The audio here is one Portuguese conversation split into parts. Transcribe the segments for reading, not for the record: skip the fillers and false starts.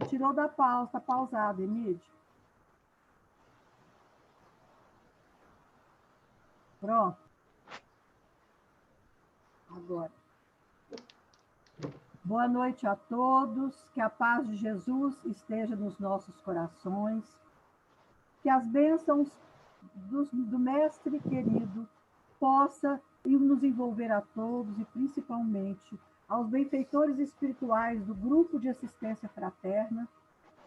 Tirou da pausa, tá pausado, Emílio. Pronto. Agora. Boa noite a todos, que a paz de Jesus esteja nos nossos corações, que as bênçãos do Mestre querido possa nos envolver a todos e principalmente aos benfeitores espirituais do Grupo de Assistência Fraterna,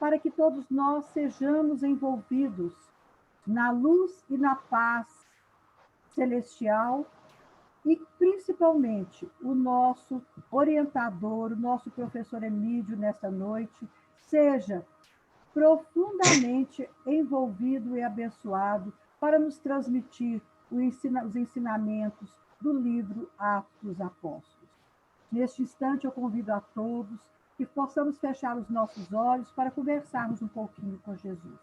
para que todos nós sejamos envolvidos na luz e na paz celestial e, principalmente, o nosso orientador, o nosso professor Emílio, nesta noite, seja profundamente envolvido e abençoado para nos transmitir os ensinamentos do livro Atos dos Apóstolos. Neste instante, eu convido a todos que possamos fechar os nossos olhos para conversarmos um pouquinho com Jesus.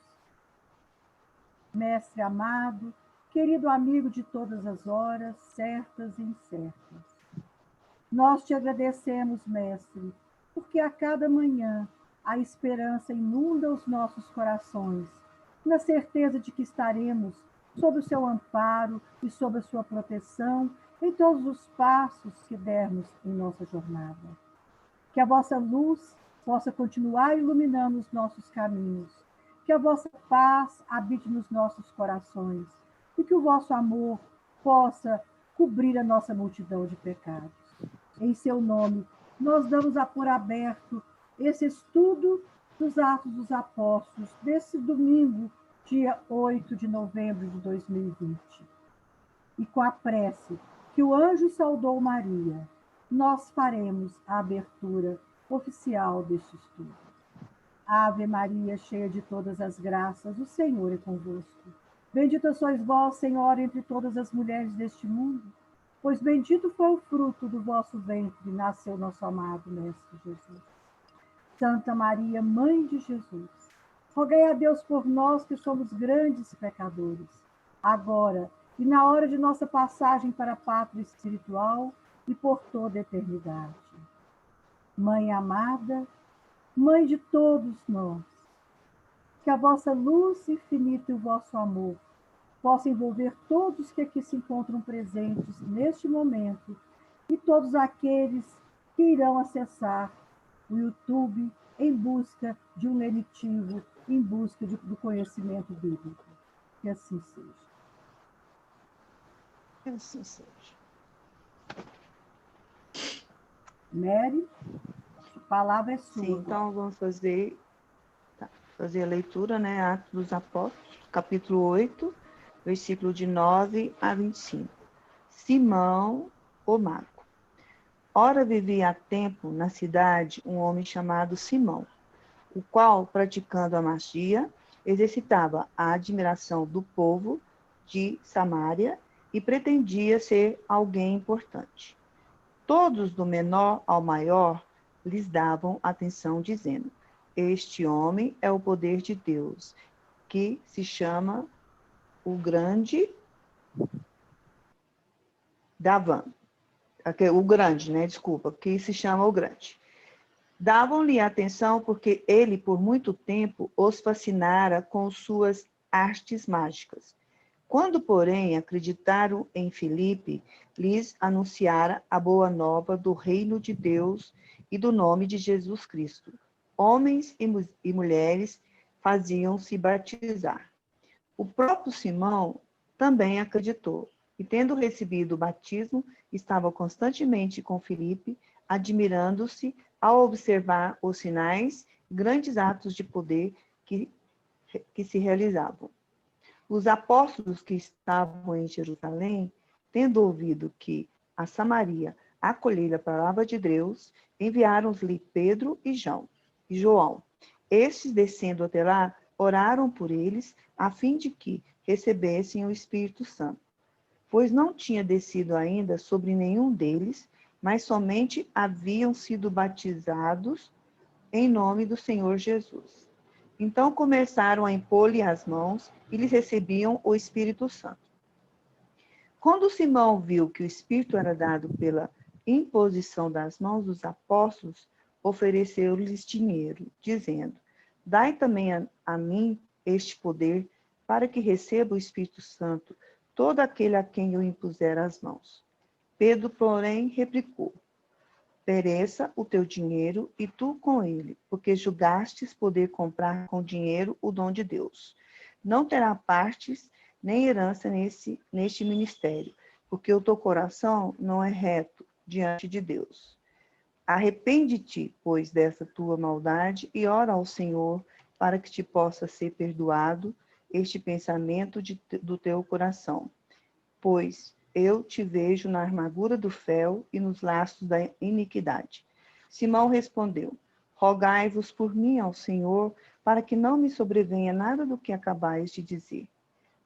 Mestre amado, querido amigo de todas as horas, certas e incertas, nós te agradecemos, Mestre, porque a cada manhã a esperança inunda os nossos corações, na certeza de que estaremos sob o seu amparo e sob a sua proteção em todos os passos que dermos em nossa jornada. Que a vossa luz possa continuar iluminando os nossos caminhos, que a vossa paz habite nos nossos corações e que o vosso amor possa cobrir a nossa multidão de pecados. Em seu nome, nós damos por aberto esse estudo dos Atos dos Apóstolos, desse domingo, dia 8 de novembro de 2020. E com a prece que o anjo saudou Maria, nós faremos a abertura oficial deste estudo. Ave Maria, cheia de todas as graças, o Senhor é convosco. Bendita sois vós, Senhora, entre todas as mulheres deste mundo, pois bendito foi o fruto do vosso ventre, nasceu nosso amado Mestre Jesus. Santa Maria, Mãe de Jesus, rogai a Deus por nós que somos grandes pecadores, agora e na hora de nossa passagem para a pátria espiritual e por toda a eternidade. Mãe amada, Mãe de todos nós, que a vossa luz infinita e o vosso amor possam envolver todos que aqui se encontram presentes neste momento e todos aqueles que irão acessar o YouTube em busca de um lenitivo, em busca do conhecimento bíblico. Que assim seja. Que assim seja. Mary, a palavra é sua. Sim, então vamos fazer a leitura, né? Atos dos Apóstolos, capítulo 8, versículo de 9 a 25. Simão, o mago. Ora vivia há tempo na cidade um homem chamado Simão, o qual, praticando a magia, exercitava a admiração do povo de Samaria e pretendia ser alguém importante. Todos, do menor ao maior, lhes davam atenção, dizendo: este homem é o poder de Deus, que se chama o grande Davan. O grande, né? Desculpa, que se chama o grande. Davam-lhe atenção porque ele, por muito tempo, os fascinara com suas artes mágicas. Quando, porém, acreditaram em Filipe, lhes anunciara a boa nova do reino de Deus e do nome de Jesus Cristo. Homens e mulheres faziam-se batizar. O próprio Simão também acreditou, e tendo recebido o batismo, estava constantemente com Filipe, admirando-se ao observar os sinais, grandes atos de poder que se realizavam. Os apóstolos que estavam em Jerusalém, tendo ouvido que a Samaria acolhera a palavra de Deus, enviaram-lhe Pedro e João. Estes, descendo até lá, oraram por eles, a fim de que recebessem o Espírito Santo, pois não tinha descido ainda sobre nenhum deles, mas somente haviam sido batizados em nome do Senhor Jesus. Então começaram a impor-lhe as mãos e lhes recebiam o Espírito Santo. Quando Simão viu que o Espírito era dado pela imposição das mãos dos apóstolos, ofereceu-lhes dinheiro, dizendo: Dai também a mim este poder, para que receba o Espírito Santo todo aquele a quem eu impuser as mãos. Pedro, porém, replicou: pereça o teu dinheiro e tu com ele, porque julgastes poder comprar com dinheiro o dom de Deus. Não terá partes nem herança neste ministério, porque o teu coração não é reto diante de Deus. Arrepende-te, pois, dessa tua maldade e ora ao Senhor para que te possa ser perdoado este pensamento do teu coração. Pois eu te vejo na armadura do fel e nos laços da iniquidade. Simão respondeu: rogai-vos por mim ao Senhor, para que não me sobrevenha nada do que acabais de dizer.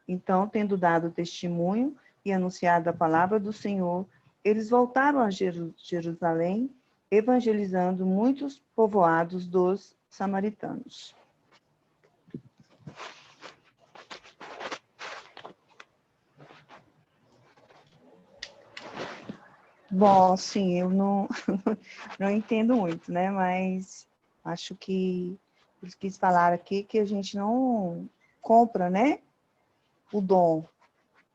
Então, tendo dado testemunho e anunciado a palavra do Senhor, eles voltaram a Jerusalém, evangelizando muitos povoados dos samaritanos. Bom, sim, eu não, não entendo muito, né? Mas acho que eles quis falar aqui que a gente não compra, né? O dom,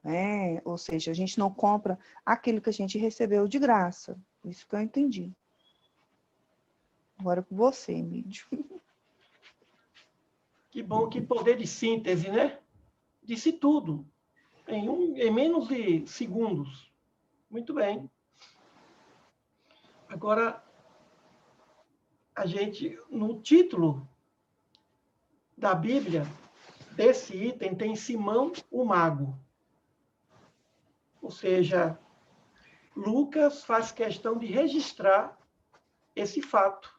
né? Ou seja, a gente não compra aquilo que a gente recebeu de graça. Isso que eu entendi. Agora com você, Emílio. Que bom, que poder de síntese, né? Disse tudo, em menos de segundos. Muito bem. Agora, a gente, no título da Bíblia, desse item, tem Simão o Mago. Ou seja, Lucas faz questão de registrar esse fato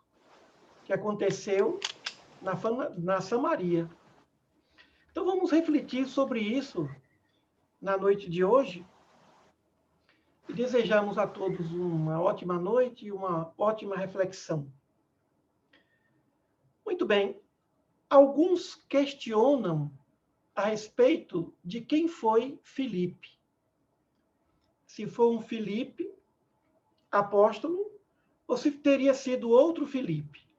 que aconteceu na Samaria. Então, vamos refletir sobre isso na noite de hoje. E desejamos a todos uma ótima noite e uma ótima reflexão. Muito bem. Alguns questionam a respeito de quem foi Filipe. Se foi um Filipe apóstolo ou se teria sido outro Filipe.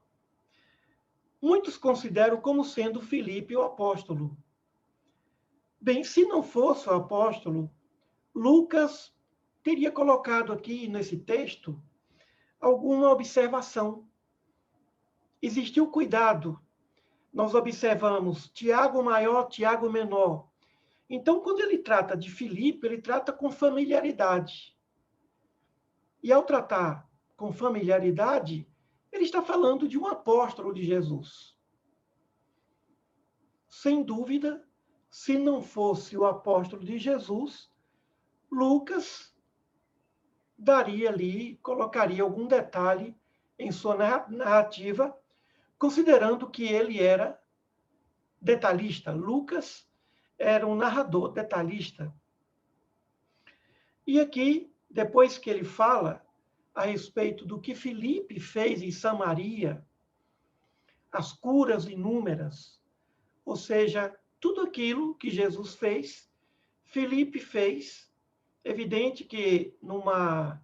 Muitos consideram como sendo Filipe o apóstolo. Bem, se não fosse o apóstolo, Lucas teria colocado aqui nesse texto alguma observação. Existiu cuidado. Nós observamos Tiago maior, Tiago menor. Então, quando ele trata de Filipe, ele trata com familiaridade. E ao tratar com familiaridade, ele está falando de um apóstolo de Jesus. Sem dúvida, se não fosse o apóstolo de Jesus, Lucas daria ali, colocaria algum detalhe em sua narrativa, considerando que ele era detalhista. Lucas era um narrador detalhista. E aqui, depois que ele fala a respeito do que Filipe fez em Samaria, as curas inúmeras, ou seja, tudo aquilo que Jesus fez, Filipe fez, evidente que numa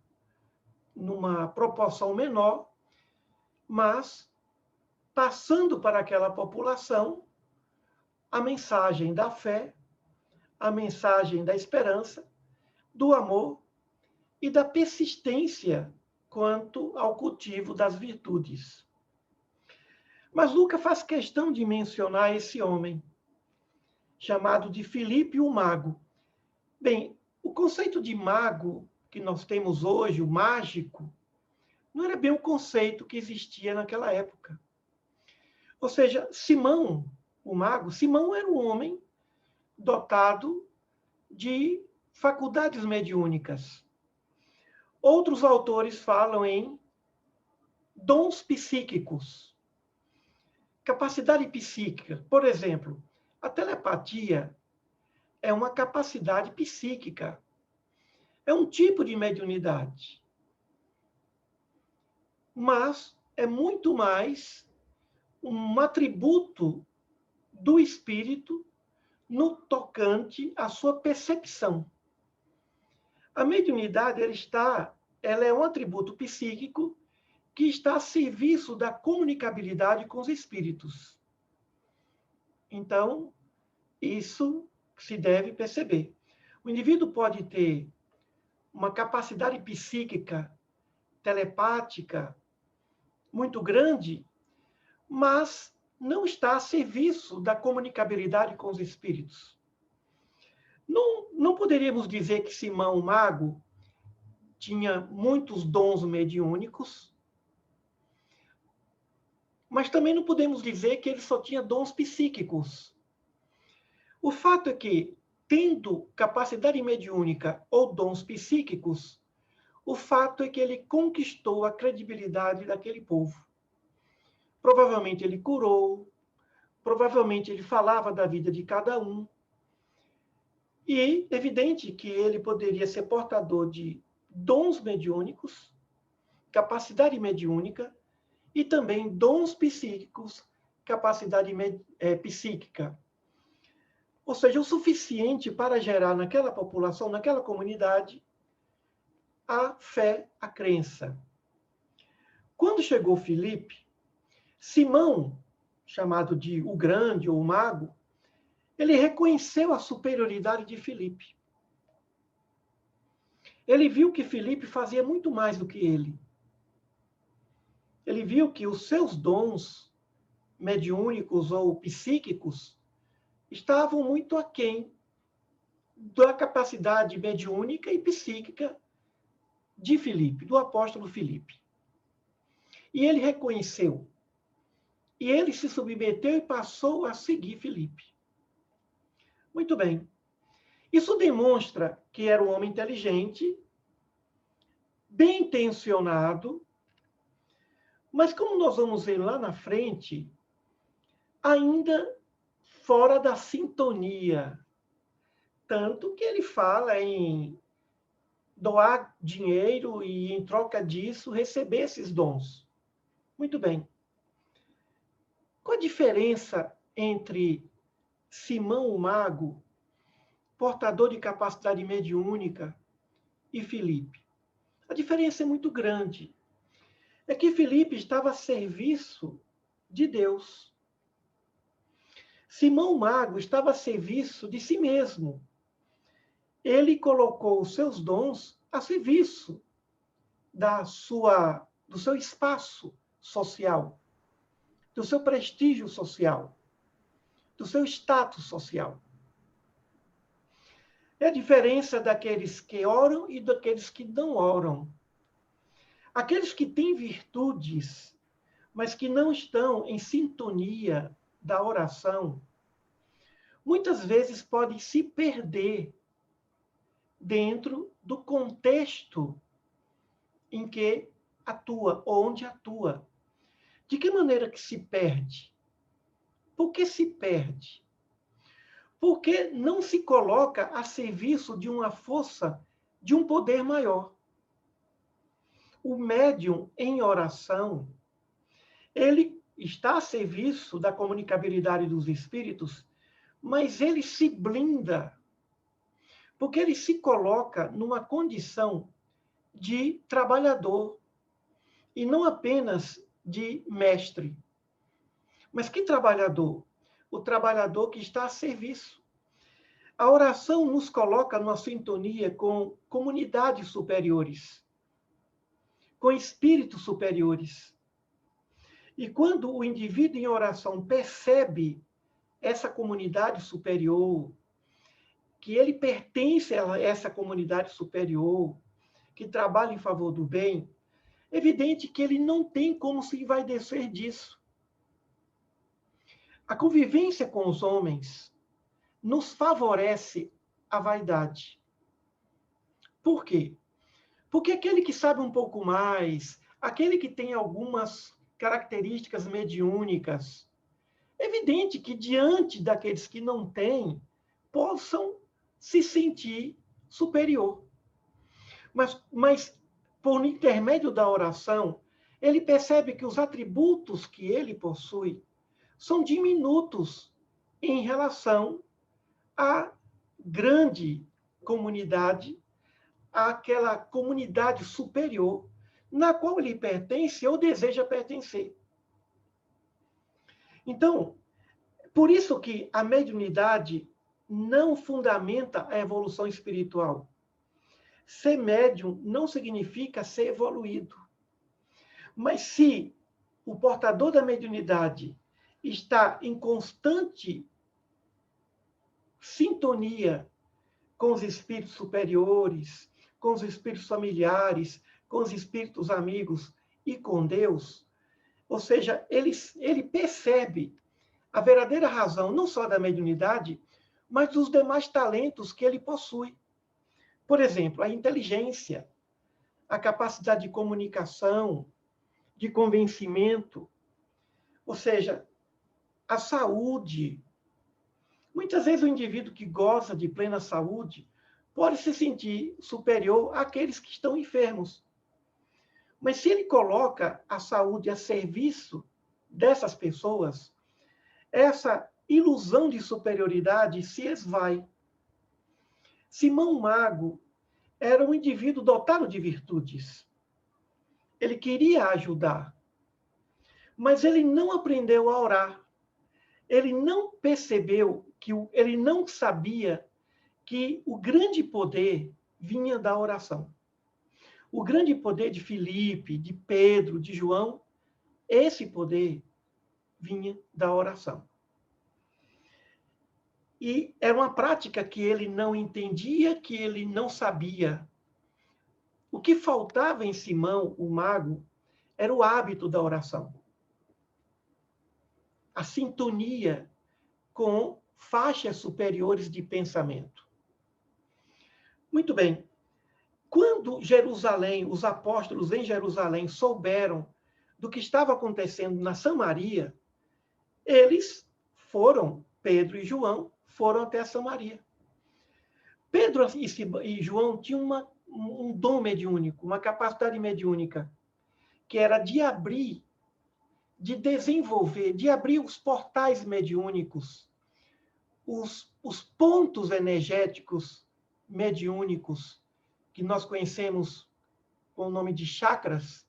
proporção menor, mas passando para aquela população a mensagem da fé, a mensagem da esperança, do amor e da persistência quanto ao cultivo das virtudes. Mas Lucas faz questão de mencionar esse homem, chamado de Filipe o Mago. Bem, o conceito de mago que nós temos hoje, o mágico, não era bem o conceito que existia naquela época. Ou seja, Simão, o mago, Simão era um homem dotado de faculdades mediúnicas. Outros autores falam em dons psíquicos, capacidade psíquica. Por exemplo, a telepatia é uma capacidade psíquica. É um tipo de mediunidade. Mas é muito mais um atributo do espírito no tocante à sua percepção. A mediunidade ela é um atributo psíquico que está a serviço da comunicabilidade com os espíritos. Então, isso se deve perceber. O indivíduo pode ter uma capacidade psíquica, telepática, muito grande, mas não está a serviço da comunicabilidade com os espíritos. Não poderíamos dizer que Simão, o mago, tinha muitos dons mediúnicos, mas também não podemos dizer que ele só tinha dons psíquicos. O fato é que, tendo capacidade mediúnica ou dons psíquicos, o fato é que ele conquistou a credibilidade daquele povo. Provavelmente ele curou, provavelmente ele falava da vida de cada um. E evidente que ele poderia ser portador de dons mediúnicos, capacidade mediúnica, e também dons psíquicos, capacidade psíquica. Ou seja, o suficiente para gerar naquela população, naquela comunidade, a fé, a crença. Quando chegou Filipe, Simão, chamado de o Grande ou o Mago, ele reconheceu a superioridade de Filipe. Ele viu que Filipe fazia muito mais do que ele. Ele viu que os seus dons mediúnicos ou psíquicos estavam muito aquém da capacidade mediúnica e psíquica de Filipe, do apóstolo Filipe. E ele reconheceu. E ele se submeteu e passou a seguir Filipe. Muito bem. Isso demonstra que era um homem inteligente, bem intencionado, mas como nós vamos ver lá na frente, ainda fora da sintonia. Tanto que ele fala em doar dinheiro e, em troca disso, receber esses dons. Muito bem. Qual a diferença entre Simão o Mago, portador de capacidade mediúnica, e Filipe? A diferença é muito grande. É que Filipe estava a serviço de Deus. Simão o Mago estava a serviço de si mesmo. Ele colocou os seus dons a serviço do seu espaço social, do seu prestígio social, do seu status social. É a diferença daqueles que oram e daqueles que não oram. Aqueles que têm virtudes, mas que não estão em sintonia da oração, muitas vezes podem se perder dentro do contexto em que atua, onde atua. De que maneira que se perde? Por que se perde? Porque não se coloca a serviço de uma força, de um poder maior. O médium em oração, ele está a serviço da comunicabilidade dos espíritos, mas ele se blinda, porque ele se coloca numa condição de trabalhador, e não apenas de mestre. Mas que trabalhador? O trabalhador que está a serviço. A oração nos coloca numa sintonia com comunidades superiores, com espíritos superiores. E quando o indivíduo em oração percebe essa comunidade superior, que ele pertence a essa comunidade superior, que trabalha em favor do bem, é evidente que ele não tem como se envaidecer disso. A convivência com os homens nos favorece a vaidade. Por quê? Porque aquele que sabe um pouco mais, aquele que tem algumas características mediúnicas, é evidente que diante daqueles que não têm, possam se sentir superior. Mas por intermédio da oração, ele percebe que os atributos que ele possui são diminutos em relação à grande comunidade, àquela comunidade superior na qual ele pertence ou deseja pertencer. Então, Por isso que a mediunidade não fundamenta a evolução espiritual. Ser médium não significa ser evoluído. Mas se o portador da mediunidade está em constante sintonia com os espíritos superiores, com os espíritos familiares, com os espíritos amigos e com Deus, ou seja, ele percebe a verdadeira razão, não só da mediunidade, mas dos demais talentos que ele possui. Por exemplo, a inteligência, a capacidade de comunicação, de convencimento, ou seja, a saúde. Muitas vezes o indivíduo que goza de plena saúde pode se sentir superior àqueles que estão enfermos. Mas se ele coloca a saúde a serviço dessas pessoas, essa ilusão de superioridade se esvai. Simão Mago era um indivíduo dotado de virtudes. Ele queria ajudar, mas ele não aprendeu a orar. Ele não percebeu, ele não sabia que o grande poder vinha da oração. O grande poder de Filipe, de Pedro, de João, esse poder vinha da oração. E era uma prática que ele não entendia, que ele não sabia. O que faltava em Simão, o mago, era o hábito da oração. A sintonia com faixas superiores de pensamento. Muito bem. Quando Jerusalém, os apóstolos em Jerusalém souberam do que estava acontecendo na Samaria, eles foram, Pedro e João, foram até a Samaria. Pedro e João tinham um dom mediúnico, uma capacidade mediúnica, que era de abrir, de desenvolver, de abrir os portais mediúnicos, os pontos energéticos mediúnicos, que nós conhecemos com o nome de chakras,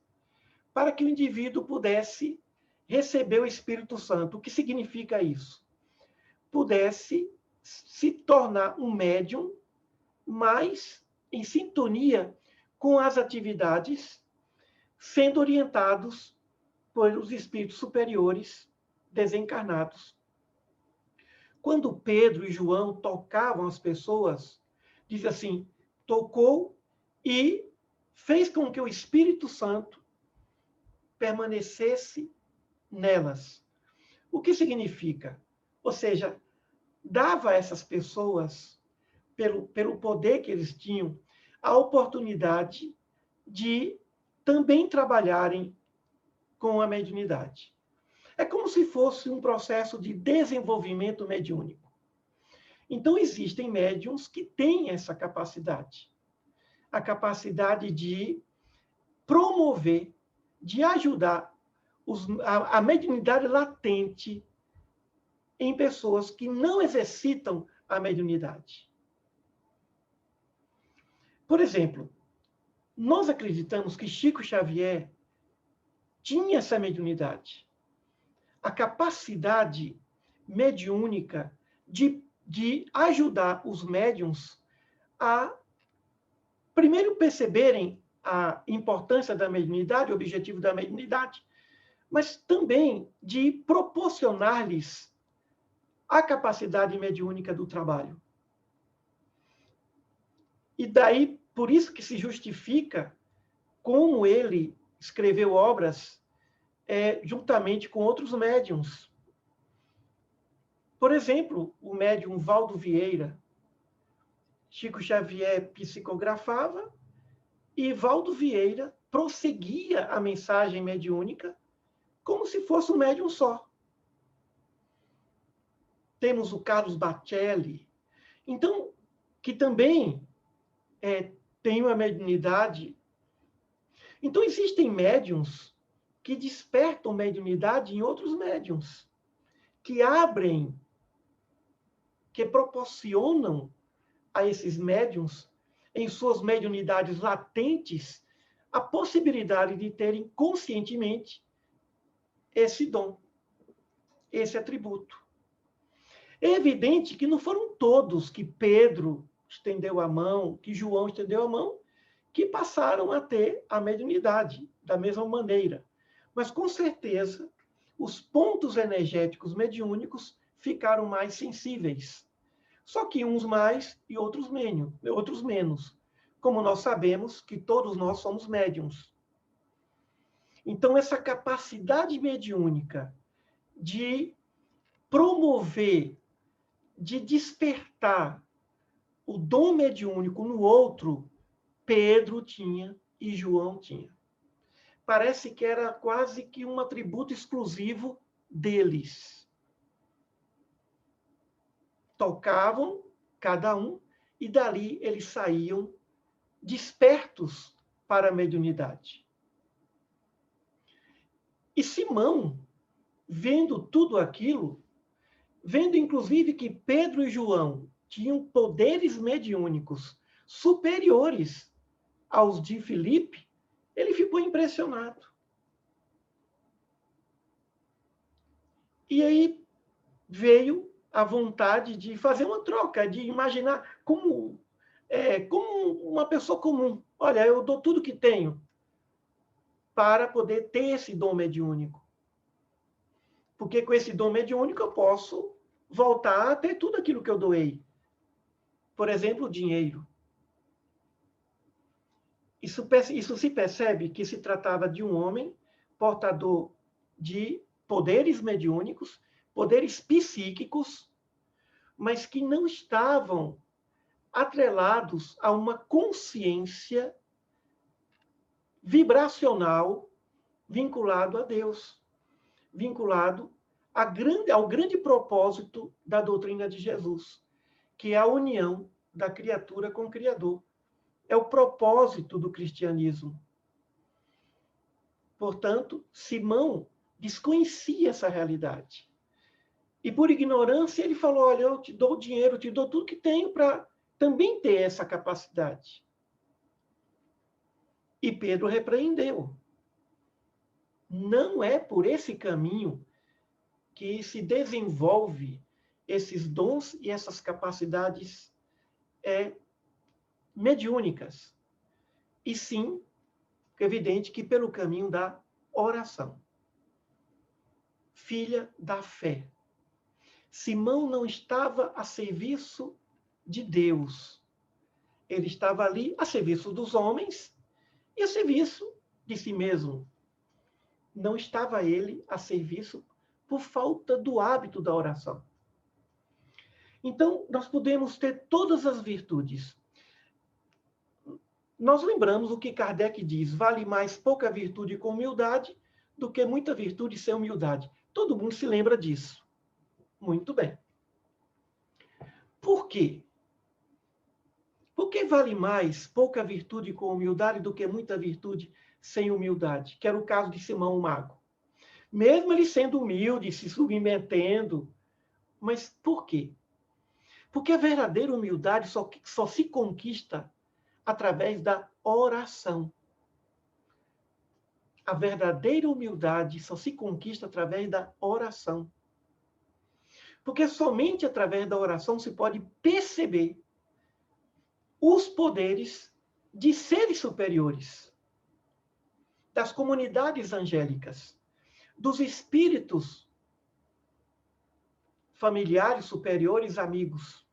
para que o indivíduo pudesse receber o Espírito Santo. O que significa isso? Pudesse se tornar um médium mais em sintonia com as atividades, sendo orientados pelos espíritos superiores desencarnados. Quando Pedro e João tocavam as pessoas, diz assim, tocou e fez com que o Espírito Santo permanecesse nelas. O que significa? Ou seja, dava a essas pessoas, pelo poder que eles tinham, a oportunidade de também trabalharem com a mediunidade. É como se fosse um processo de desenvolvimento mediúnico. Então, existem médiuns que têm essa capacidade. A capacidade de promover, de ajudar a mediunidade latente em pessoas que não exercitam a mediunidade. Por exemplo, nós acreditamos que Chico Xavier tinha essa mediunidade. A capacidade mediúnica de ajudar os médiuns a, primeiro, perceberem a importância da mediunidade, o objetivo da mediunidade, mas também de proporcionar-lhes a capacidade mediúnica do trabalho. E daí, por isso que se justifica como ele escreveu obras juntamente com outros médiuns. Por exemplo, o médium Valdo Vieira. Chico Xavier psicografava e Valdo Vieira prosseguia a mensagem mediúnica como se fosse um médium só. Temos o Carlos Bacelli, então, que também tem uma mediunidade. Então, existem médiums que despertam mediunidade em outros médiums, que abrem, que proporcionam a esses médiums, em suas mediunidades latentes, a possibilidade de terem conscientemente esse dom, esse atributo. É evidente que não foram todos que Pedro estendeu a mão, que João estendeu a mão, que passaram a ter a mediunidade da mesma maneira. Mas, com certeza, os pontos energéticos mediúnicos ficaram mais sensíveis. Só que uns mais e outros menos. Como nós sabemos que todos nós somos médiums. Então, essa capacidade mediúnica de promover, de despertar o dom mediúnico no outro, Pedro tinha e João tinha. Parece que era quase que um atributo exclusivo deles. Tocavam, cada um, e dali eles saíam despertos para a mediunidade. E Simão, vendo tudo aquilo, vendo inclusive que Pedro e João tinham poderes mediúnicos superiores aos de Filipe, ele ficou impressionado. E aí veio a vontade de fazer uma troca, de imaginar como uma pessoa comum. Olha, eu dou tudo que tenho para poder ter esse dom mediúnico. Porque com esse dom mediúnico eu posso voltar a ter tudo aquilo que eu doei. Por exemplo, dinheiro. Isso se percebe que se tratava de um homem portador de poderes mediúnicos, poderes psíquicos, mas que não estavam atrelados a uma consciência vibracional vinculado a Deus, vinculado ao grande propósito da doutrina de Jesus, que é a união da criatura com o Criador. É o propósito do cristianismo. Portanto, Simão desconhecia essa realidade. E por ignorância ele falou, olha, eu te dou dinheiro, eu te dou tudo que tenho para também ter essa capacidade. E Pedro repreendeu. Não é por esse caminho que se desenvolve esses dons e essas capacidades mediúnicas. E sim, é evidente que pelo caminho da oração. Filha da fé. Simão não estava a serviço de Deus. Ele estava ali a serviço dos homens e a serviço de si mesmo. Não estava ele a serviço por falta do hábito da oração. Então, nós podemos ter todas as virtudes. Nós lembramos o que Kardec diz, vale mais pouca virtude com humildade do que muita virtude sem humildade. Todo mundo se lembra disso. Muito bem. Por quê? Por que vale mais pouca virtude com humildade do que muita virtude sem humildade? Que era o caso de Simão o Mago. Mesmo ele sendo humilde, se submetendo. Mas por quê? Porque a verdadeira humildade só se conquista através da oração. A verdadeira humildade só se conquista através da oração. Porque somente através da oração se pode perceber os poderes de seres superiores, das comunidades angélicas, dos espíritos familiares superiores, amigos.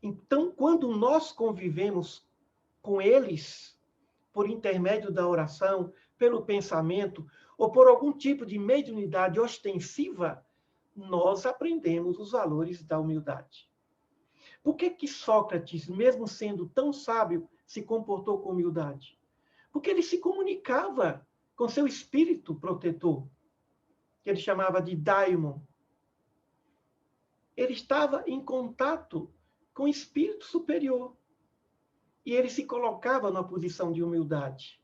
Então, quando nós convivemos com eles, por intermédio da oração, pelo pensamento, ou por algum tipo de mediunidade ostensiva, nós aprendemos os valores da humildade. Por que Sócrates, mesmo sendo tão sábio, se comportou com humildade? Porque ele se comunicava com seu espírito protetor, que ele chamava de daimon. Ele estava em contato com o espírito superior. E ele se colocava numa posição de humildade.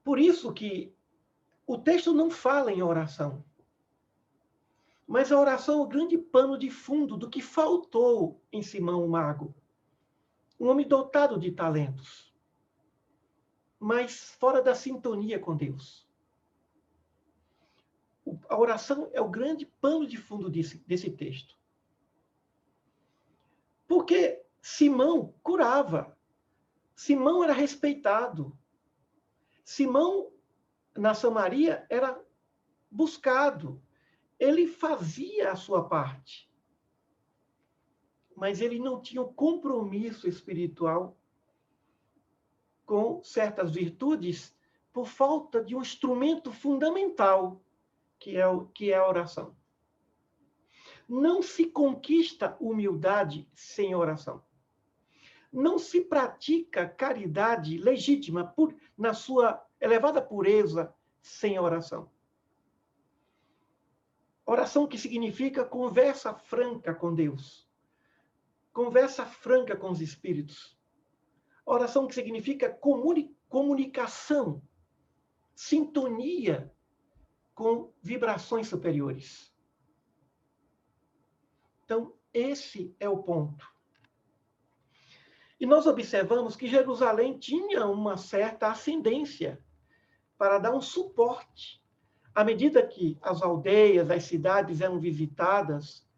Por isso que o texto não fala em oração. Mas a oração é o grande pano de fundo do que faltou em Simão o Mago. Um homem dotado de talentos, mas fora da sintonia com Deus. A oração é o grande pano de fundo desse texto. Porque Simão curava. Simão era respeitado. Simão, na Samaria, era buscado. Ele fazia a sua parte. Mas ele não tinha um compromisso espiritual com certas virtudes por falta de um instrumento fundamental, que é a oração. Não se conquista humildade sem oração. Não se pratica caridade legítima na sua elevada pureza sem oração. Oração que significa conversa franca com Deus. Conversa franca com os espíritos. Oração que significa comunicação, sintonia com vibrações superiores. Então, esse é o ponto. E nós observamos que Jerusalém tinha uma certa ascendência para dar um suporte. À medida que as aldeias, as cidades eram visitadas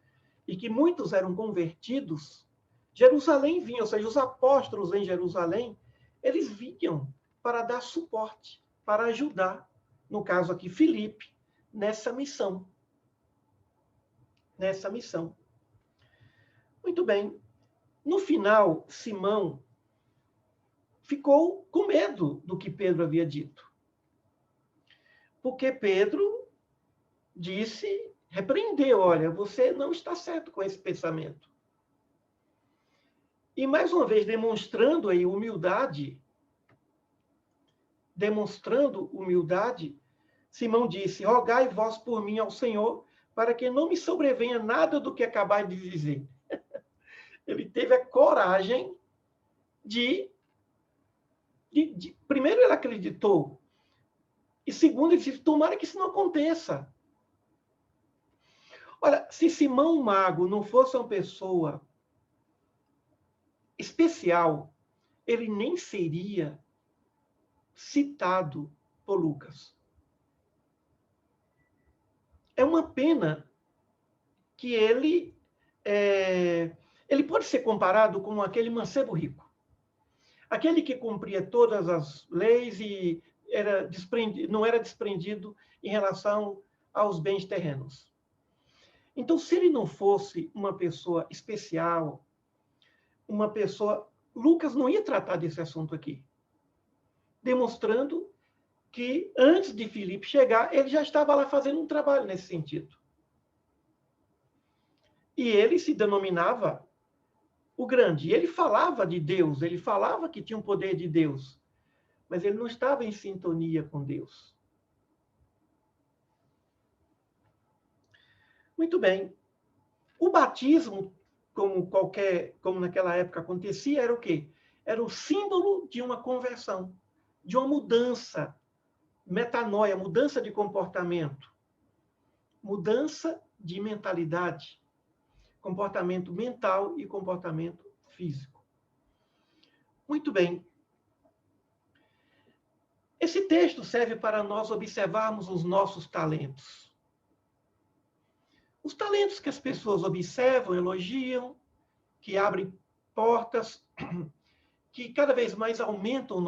e que muitos eram convertidos, Jerusalém vinha, ou seja, os apóstolos em Jerusalém, eles vinham para dar suporte, para ajudar, no caso aqui, Filipe, nessa missão. Nessa missão. Muito bem. No final, Simão ficou com medo do que Pedro havia dito. Porque Pedro repreendeu, olha, você não está certo com esse pensamento. E, mais uma vez, demonstrando humildade, Simão disse, rogai vós por mim ao Senhor, para que não me sobrevenha nada do que acabais de dizer. Ele teve a coragem primeiro, ele acreditou. E segundo, ele disse, tomara que isso não aconteça. Olha, se Simão Mago não fosse uma pessoa especial, ele nem seria citado por Lucas. É uma pena que ele pode ser comparado com aquele mancebo rico. Aquele que cumpria todas as leis e não era desprendido em relação aos bens terrenos. Então, se ele não fosse uma pessoa especial, Lucas não ia tratar desse assunto aqui, demonstrando que antes de Filipe chegar, ele já estava lá fazendo um trabalho nesse sentido. E ele se denominava o grande. E ele falava de Deus, ele falava que tinha um poder de Deus, mas ele não estava em sintonia com Deus. Muito bem. O batismo, como naquela época acontecia, era o quê? Era o símbolo de uma conversão, de uma mudança, metanoia, mudança de comportamento, mudança de mentalidade, comportamento mental e comportamento físico. Muito bem. Esse texto serve para nós observarmos os nossos talentos. Os talentos que as pessoas observam, elogiam, que abrem portas, que cada vez mais aumentam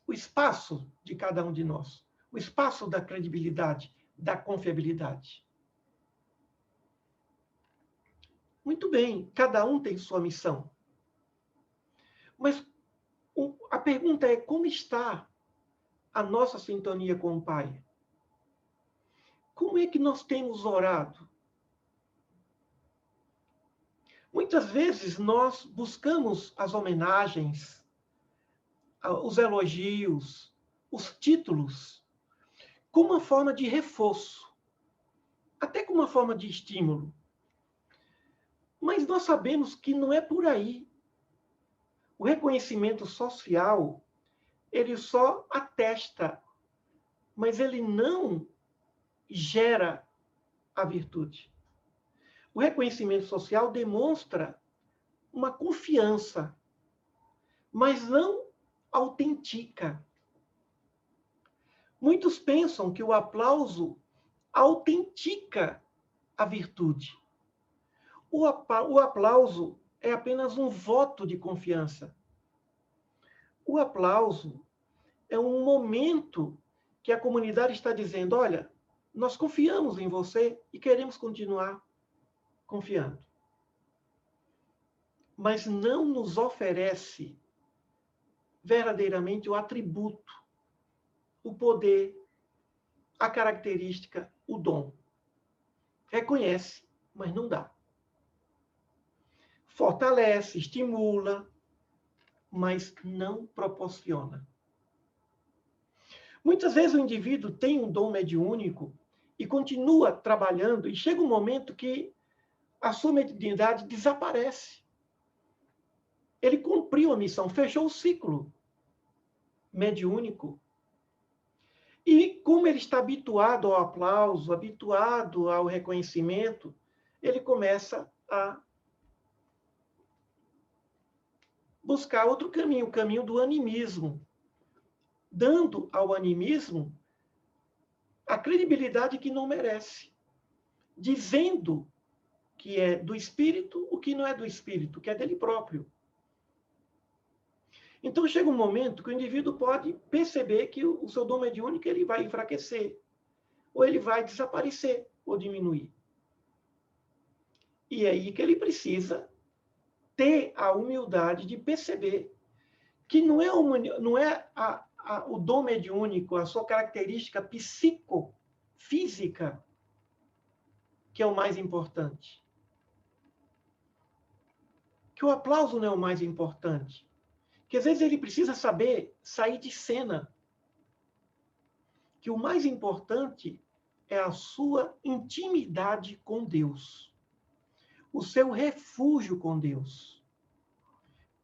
o espaço de cada um de nós, o espaço da credibilidade, da confiabilidade. Muito bem, cada um tem sua missão. Mas a pergunta é, como está a nossa sintonia com o Pai? Como é que nós temos orado? Muitas vezes nós buscamos as homenagens, os elogios, os títulos, como uma forma de reforço, até como uma forma de estímulo. Mas nós sabemos que não é por aí. O reconhecimento social, ele só atesta, mas ele não gera a virtude. O reconhecimento social demonstra uma confiança, mas não autentica. Muitos pensam que o aplauso autentica a virtude. O aplauso é apenas um voto de confiança. O aplauso é um momento que a comunidade está dizendo, olha, nós confiamos em você e queremos continuar confiando. Mas não nos oferece verdadeiramente o atributo, o poder, a característica, o dom. Reconhece, mas não dá. Fortalece, estimula, mas não proporciona. Muitas vezes o indivíduo tem um dom mediúnico e continua trabalhando, e chega um momento que a sua mediunidade desaparece. Ele cumpriu a missão, fechou o ciclo mediúnico. E como ele está habituado ao aplauso, habituado ao reconhecimento, ele começa a buscar outro caminho, o caminho do animismo, dando ao animismo a credibilidade que não merece, dizendo que é do espírito o que não é do espírito, que é dele próprio. Então chega um momento que o indivíduo pode perceber que o seu dom mediúnico ele vai enfraquecer, ou ele vai desaparecer, ou diminuir. E é aí que ele precisa ter a humildade de perceber que não é o dom mediúnico, a sua característica psicofísica, que é o mais importante. Que o aplauso não é o mais importante. Que às vezes ele precisa saber sair de cena. Que o mais importante é a sua intimidade com Deus. O seu refúgio com Deus.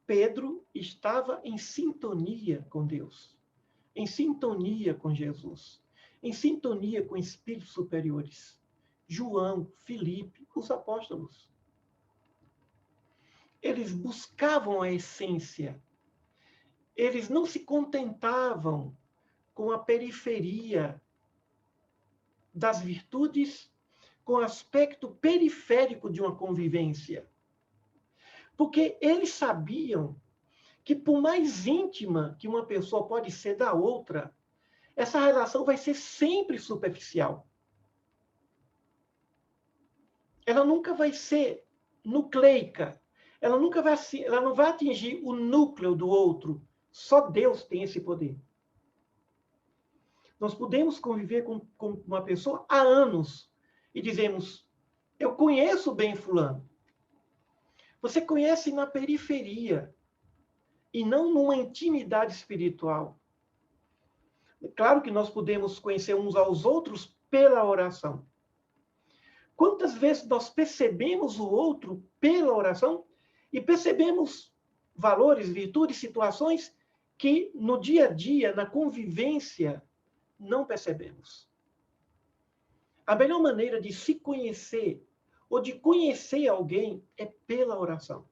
Pedro estava em sintonia com Deus, em sintonia com Jesus, em sintonia com espíritos superiores. João, Filipe, os apóstolos. Eles buscavam a essência. Eles não se contentavam com a periferia das virtudes, com o aspecto periférico de uma convivência. Porque eles sabiam que, por mais íntima que uma pessoa pode ser da outra, essa relação vai ser sempre superficial. Ela nunca vai ser nucleica. Ela não vai atingir o núcleo do outro. Só Deus tem esse poder. Nós podemos conviver com uma pessoa há anos e dizemos, eu conheço bem fulano. Você conhece na periferia e não numa intimidade espiritual. É claro que nós podemos conhecer uns aos outros pela oração. Quantas vezes nós percebemos o outro pela oração e percebemos valores, virtudes, situações que no dia a dia, na convivência, não percebemos. A melhor maneira de se conhecer ou de conhecer alguém é pela oração.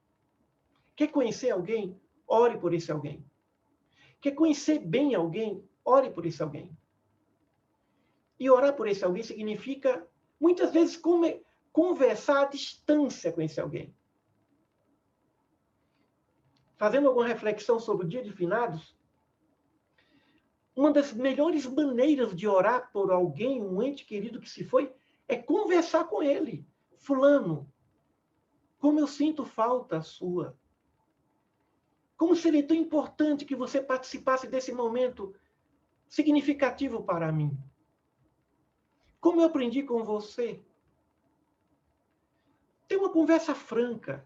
Quer conhecer alguém? Ore por esse alguém. Quer conhecer bem alguém? Ore por esse alguém. E orar por esse alguém significa, muitas vezes, conversar à distância com esse alguém. Fazendo alguma reflexão sobre o dia de finados, uma das melhores maneiras de orar por alguém, um ente querido que se foi, é conversar com ele. Fulano, como eu sinto falta sua. Como seria tão importante que você participasse desse momento significativo para mim. Como eu aprendi com você. Ter uma conversa franca.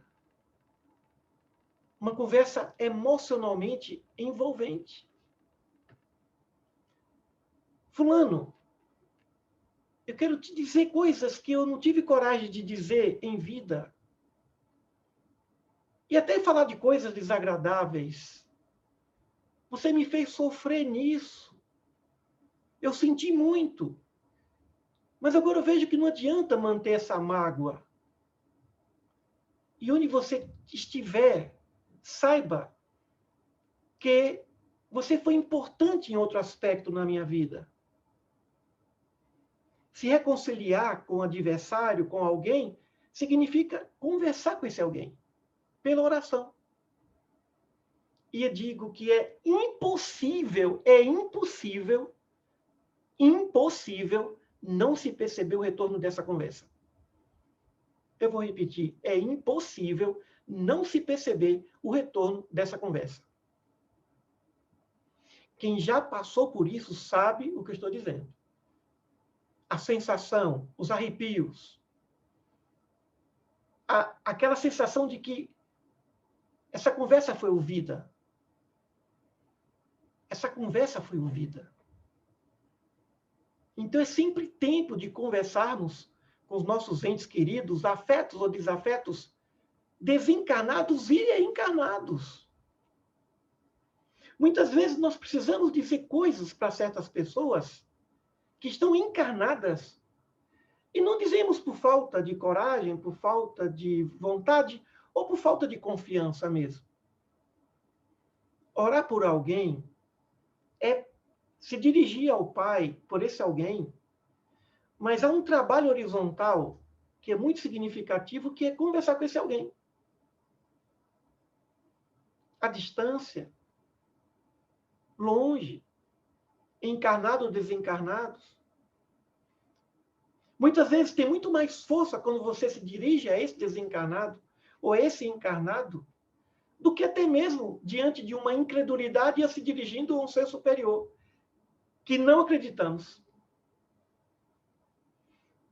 Uma conversa emocionalmente envolvente. Fulano, eu quero te dizer coisas que eu não tive coragem de dizer em vida. E até falar de coisas desagradáveis. Você me fez sofrer nisso. Eu senti muito. Mas agora eu vejo que não adianta manter essa mágoa. E onde você estiver, saiba que você foi importante em outro aspecto na minha vida. Se reconciliar com o adversário, com alguém, significa conversar com esse alguém, pela oração. E eu digo que é impossível não se perceber o retorno dessa conversa. Eu vou repetir, é impossível não se perceber o retorno dessa conversa. Quem já passou por isso sabe o que eu estou dizendo. A sensação, os arrepios, aquela sensação de que essa conversa foi ouvida. Essa conversa foi ouvida. Então, é sempre tempo de conversarmos com os nossos entes queridos, afetos ou desafetos, desencarnados e reencarnados. Muitas vezes nós precisamos dizer coisas para certas pessoas que estão encarnadas e não dizemos por falta de coragem, por falta de vontade ou por falta de confiança mesmo. Orar por alguém é se dirigir ao Pai por esse alguém, mas há um trabalho horizontal que é muito significativo, que é conversar com esse alguém. À distância, longe, encarnado ou desencarnados. Muitas vezes tem muito mais força quando você se dirige a esse desencarnado ou a esse encarnado do que até mesmo diante de uma incredulidade e se dirigindo a um ser superior, que não acreditamos.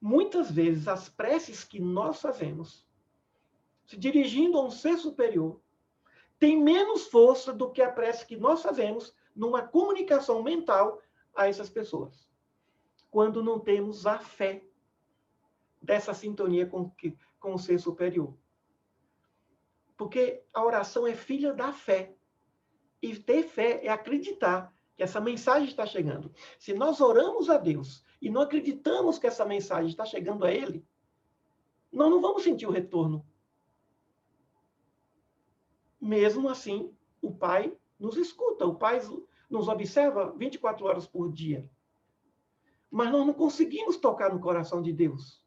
Muitas vezes as preces que nós fazemos, se dirigindo a um ser superior, tem menos força do que a prece que nós fazemos numa comunicação mental a essas pessoas, quando não temos a fé dessa sintonia com o ser superior. Porque a oração é filha da fé. E ter fé é acreditar que essa mensagem está chegando. Se nós oramos a Deus e não acreditamos que essa mensagem está chegando a Ele, nós não vamos sentir o retorno. Mesmo assim, o Pai nos escuta, o Pai nos observa 24 horas por dia. Mas nós não conseguimos tocar no coração de Deus.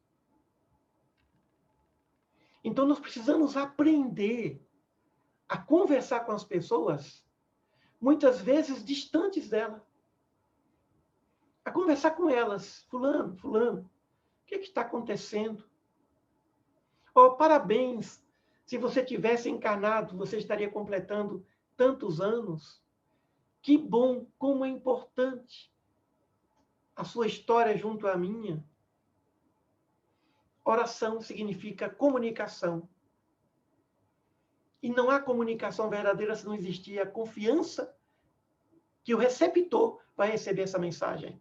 Então, nós precisamos aprender a conversar com as pessoas, muitas vezes distantes dela. A conversar com elas. Fulano, o que está acontecendo? Oh, parabéns! Se você tivesse encarnado, você estaria completando tantos anos. Que bom, como é importante a sua história junto à minha. Oração significa comunicação. E não há comunicação verdadeira se não existir a confiança que o receptor vai receber essa mensagem.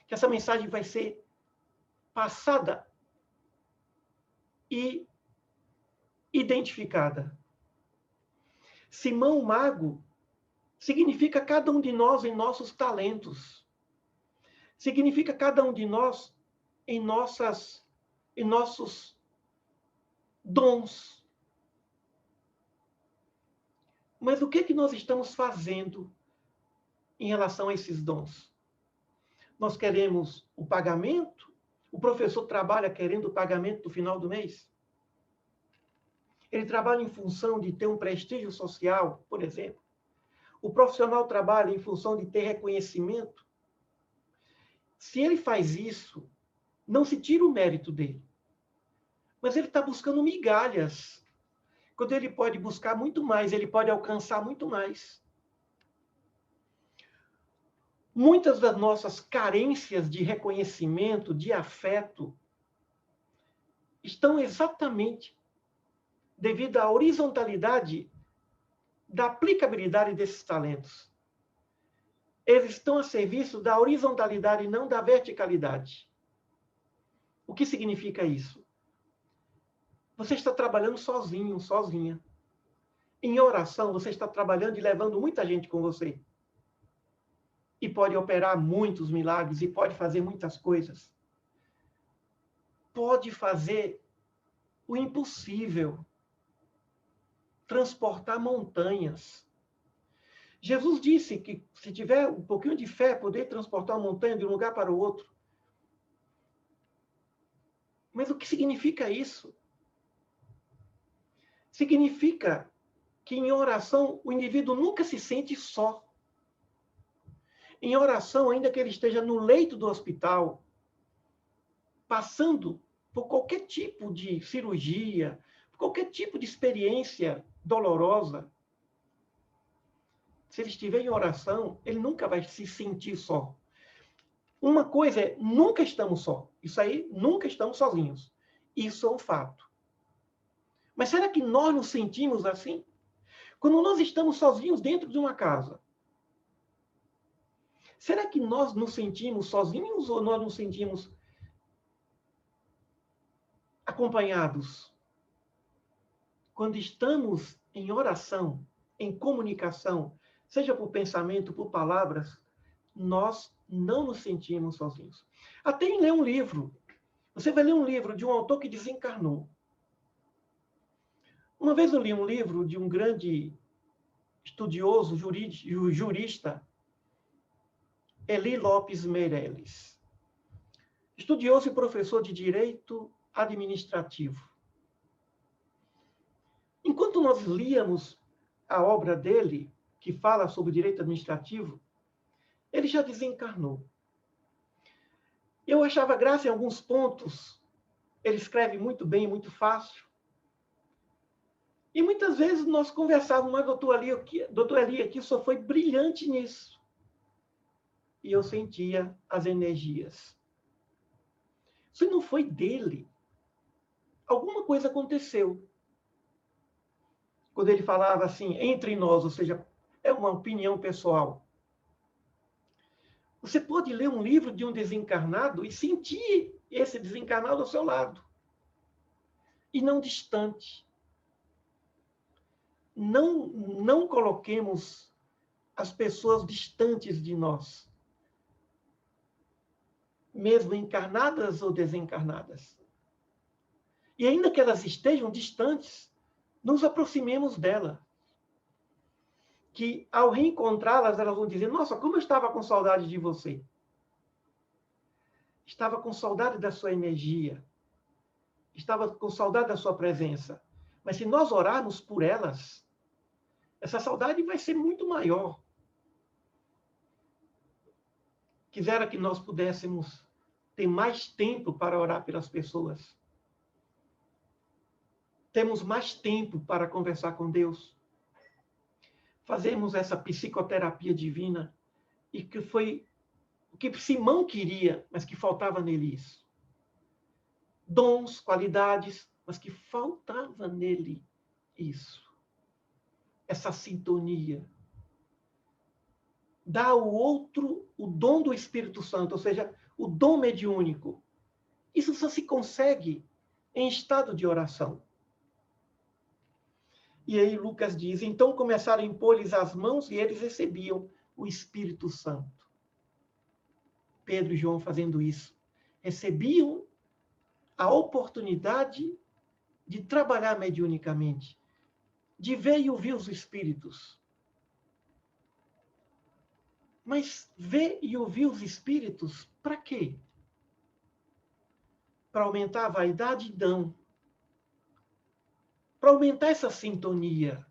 Que essa mensagem vai ser passada e identificada. Simão Mago significa cada um de nós em nossos talentos. Significa cada um de nós em nossos dons. Mas o que é que nós estamos fazendo em relação a esses dons? Nós queremos o pagamento? O professor trabalha querendo o pagamento no final do mês? Ele trabalha em função de ter um prestígio social, por exemplo. O profissional trabalha em função de ter reconhecimento. Se ele faz isso, não se tira o mérito dele. Mas ele está buscando migalhas. Quando ele pode buscar muito mais, ele pode alcançar muito mais. Muitas das nossas carências de reconhecimento, de afeto, estão exatamente devido à horizontalidade da aplicabilidade desses talentos. Eles estão a serviço da horizontalidade e não da verticalidade. O que significa isso? Você está trabalhando sozinho, sozinha. Em oração, você está trabalhando e levando muita gente com você. E pode operar muitos milagres e pode fazer muitas coisas. Pode fazer o impossível. Transportar montanhas. Jesus disse que se tiver um pouquinho de fé, poder transportar uma montanha de um lugar para o outro. Mas o que significa isso? Significa que em oração o indivíduo nunca se sente só. Em oração, ainda que ele esteja no leito do hospital, passando por qualquer tipo de cirurgia, por qualquer tipo de experiência dolorosa, se ele estiver em oração, ele nunca vai se sentir só. Uma coisa é, nunca estamos só. Isso aí, nunca estamos sozinhos. Isso é um fato. Mas será que nós nos sentimos assim? Quando nós estamos sozinhos dentro de uma casa, será que nós nos sentimos sozinhos ou nós nos sentimos acompanhados? Quando estamos em oração, em comunicação, seja por pensamento, por palavras, nós não nos sentimos sozinhos. Até em ler um livro. Você vai ler um livro de um autor que desencarnou. Uma vez eu li um livro de um grande estudioso, jurista, Eli Lopes Meireles. Estudioso e professor de Direito Administrativo. Enquanto nós líamos a obra dele, que fala sobre direito administrativo, ele já desencarnou. Eu achava graça em alguns pontos. Ele escreve muito bem, muito fácil. E muitas vezes nós conversávamos, mas doutor Eli aqui só foi brilhante nisso. E eu sentia as energias. Se não foi dele, alguma coisa aconteceu. Quando ele falava assim, entre nós, ou seja, é uma opinião pessoal. Você pode ler um livro de um desencarnado e sentir esse desencarnado ao seu lado. E não distante. Não coloquemos as pessoas distantes de nós. Mesmo encarnadas ou desencarnadas. E ainda que elas estejam distantes, nos aproximemos dela. Que ao reencontrá-las, elas vão dizer, nossa, como eu estava com saudade de você. Estava com saudade da sua energia. Estava com saudade da sua presença. Mas se nós orarmos por elas, essa saudade vai ser muito maior. Quisera que nós pudéssemos ter mais tempo para orar pelas pessoas. Temos mais tempo para conversar com Deus. Fazemos essa psicoterapia divina e que foi o que Simão queria, mas que faltava nele isso. Dons, qualidades, mas que faltava nele isso. Essa sintonia. Dá ao outro o dom do Espírito Santo, ou seja, o dom mediúnico. Isso só se consegue em estado de oração. E aí Lucas diz, então começaram a impor-lhes as mãos e eles recebiam o Espírito Santo. Pedro e João fazendo isso. Recebiam a oportunidade de trabalhar mediunicamente, de ver e ouvir os Espíritos. Mas ver e ouvir os Espíritos, para quê? Para aumentar a vaidade? Não. Para aumentar essa sintonia.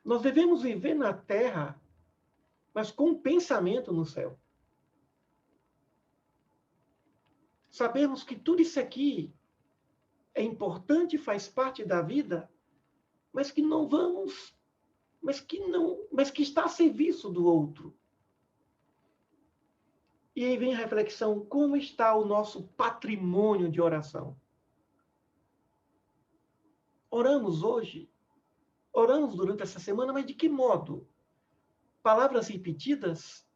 Nós devemos viver na Terra, mas com um pensamento no céu. Sabemos que tudo isso aqui é importante, faz parte da vida, mas que não vamos, mas que está a serviço do outro. E aí vem a reflexão, como está o nosso patrimônio de oração? Oramos hoje, oramos durante essa semana, mas de que modo? Palavras repetidas?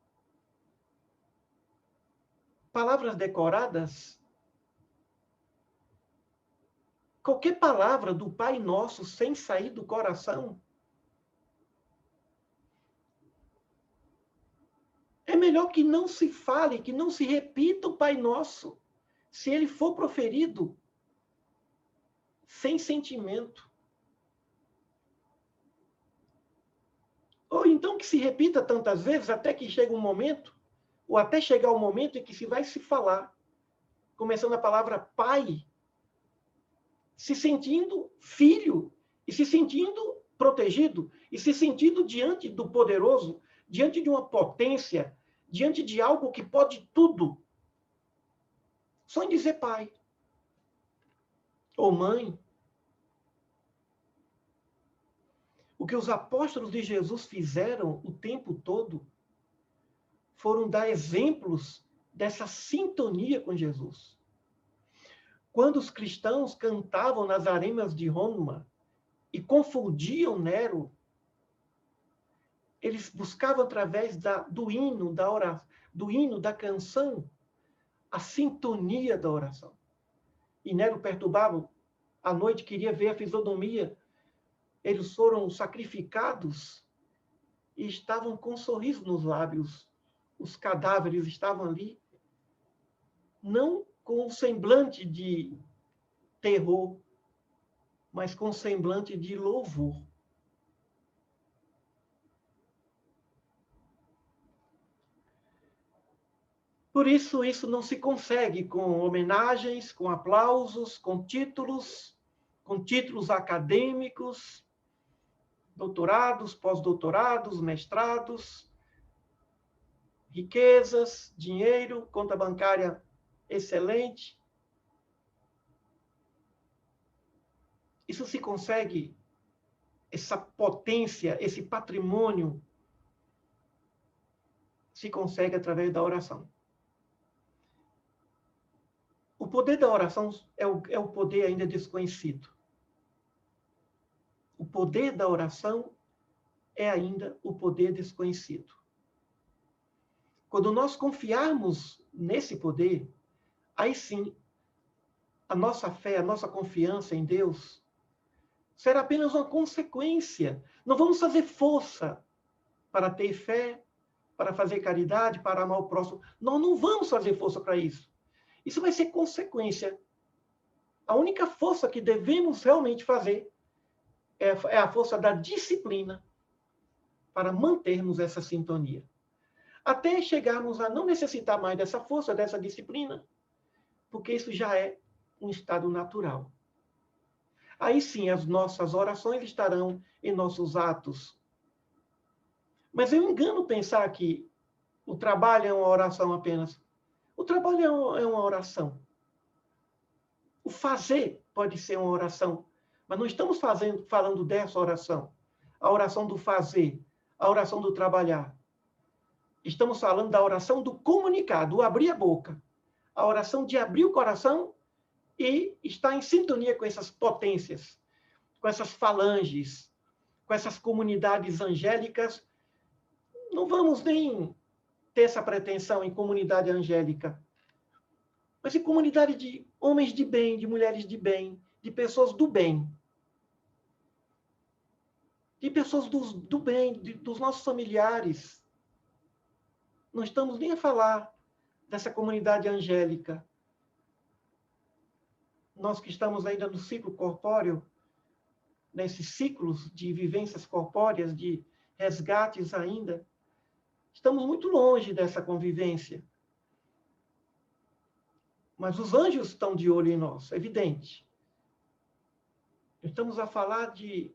Palavras decoradas? Qualquer palavra do Pai Nosso sem sair do coração? É melhor que não se fale, que não se repita o Pai Nosso, se ele for proferido sem sentimento. Ou então que se repita tantas vezes até que chegue um momento, ou até chegar o momento em que se vai se falar, começando a palavra pai, se sentindo filho, e se sentindo protegido, e se sentindo diante do poderoso, diante de uma potência, diante de algo que pode tudo. Só em dizer pai ou mãe. O que os apóstolos de Jesus fizeram o tempo todo foram dar exemplos dessa sintonia com Jesus. Quando os cristãos cantavam nas arenas de Roma e confundiam Nero, eles buscavam através do hino, da canção, a sintonia da oração. E Nero perturbava, à noite queria ver a fisionomia. Eles foram sacrificados e estavam com um sorriso nos lábios. Os cadáveres estavam ali, não com um semblante de terror, mas com um semblante de louvor. Por isso, isso não se consegue com homenagens, com aplausos, com títulos acadêmicos, doutorados, pós-doutorados, mestrados, riquezas, dinheiro, conta bancária excelente. Isso se consegue, essa potência, esse patrimônio, se consegue através da oração. O poder da oração é o poder ainda desconhecido. O poder da oração é ainda o poder desconhecido. Quando nós confiarmos nesse poder, aí sim, a nossa fé, a nossa confiança em Deus será apenas uma consequência. Não vamos fazer força para ter fé, para fazer caridade, para amar o próximo. Nós não vamos fazer força para isso. Isso vai ser consequência. A única força que devemos realmente fazer é a força da disciplina para mantermos essa sintonia. Até chegarmos a não necessitar mais dessa força, dessa disciplina, porque isso já é um estado natural. Aí sim, as nossas orações estarão em nossos atos. Mas eu engano pensar que o trabalho é uma oração apenas. O trabalho é uma oração. O fazer pode ser uma oração, mas não estamos falando dessa oração. A oração do fazer, a oração do trabalhar. Estamos falando da oração do comunicar, do abrir a boca. A oração de abrir o coração e estar em sintonia com essas potências, com essas falanges, com essas comunidades angélicas. Não vamos nem ter essa pretensão em comunidade angélica, mas em comunidade de homens de bem, de mulheres de bem, de pessoas do bem. De pessoas do bem, dos nossos familiares. Não estamos nem a falar dessa comunidade angélica. Nós que estamos ainda no ciclo corpóreo, nesses ciclos de vivências corpóreas, de resgates ainda, estamos muito longe dessa convivência. Mas os anjos estão de olho em nós, é evidente. Estamos a falar de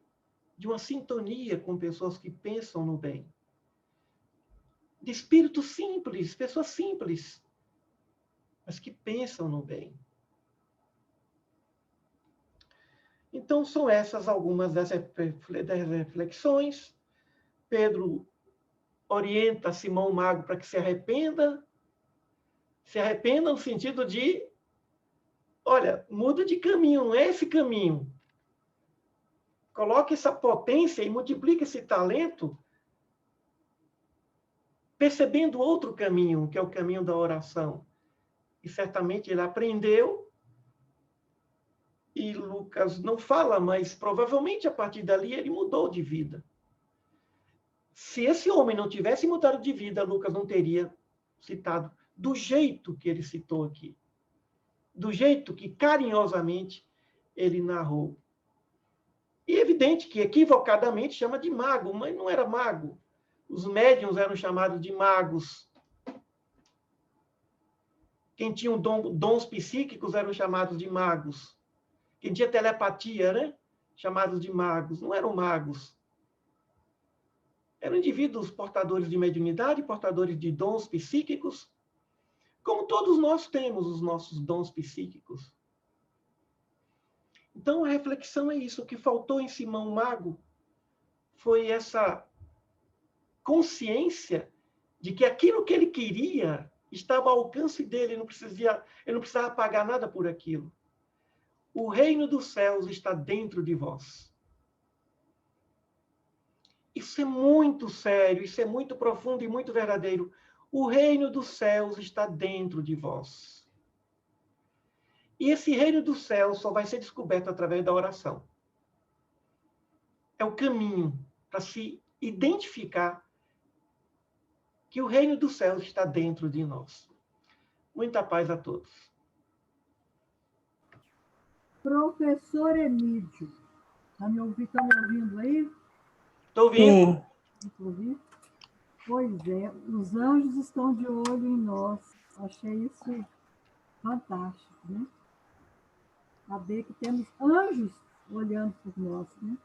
uma sintonia com pessoas que pensam no bem. De espíritos simples, pessoas simples, mas que pensam no bem. Então, são essas algumas das reflexões. Pedro orienta Simão Mago para que se arrependa no sentido de, olha, muda de caminho, não é esse caminho. Coloque essa potência e multiplique esse talento, percebendo outro caminho, que é o caminho da oração. E certamente ele aprendeu, e Lucas não fala, mas provavelmente a partir dali ele mudou de vida. Se esse homem não tivesse mudado de vida, Lucas não teria citado do jeito que ele citou aqui. Do jeito que carinhosamente ele narrou. E é evidente que equivocadamente chama de mago, mas não era mago. Os médiuns eram chamados de magos. Quem tinha dons psíquicos eram chamados de magos. Quem tinha telepatia, né? Chamados de magos. Não eram magos. Eram indivíduos portadores de mediunidade, portadores de dons psíquicos, como todos nós temos os nossos dons psíquicos. Então, a reflexão é isso. O que faltou em Simão Mago foi essa consciência de que aquilo que ele queria estava ao alcance dele, ele não precisava pagar nada por aquilo. O reino dos céus está dentro de vós. Isso é muito sério, isso é muito profundo e muito verdadeiro. O reino dos céus está dentro de vós. E esse reino dos céus só vai ser descoberto através da oração. É o caminho para se identificar que o reino dos céus está dentro de nós. Muita paz a todos. Professor Emídio, estão me ouvindo aí? Estou ouvindo. Sim. Pois é, os anjos estão de olho em nós. Achei isso fantástico, né? Saber que temos anjos olhando por nós, né?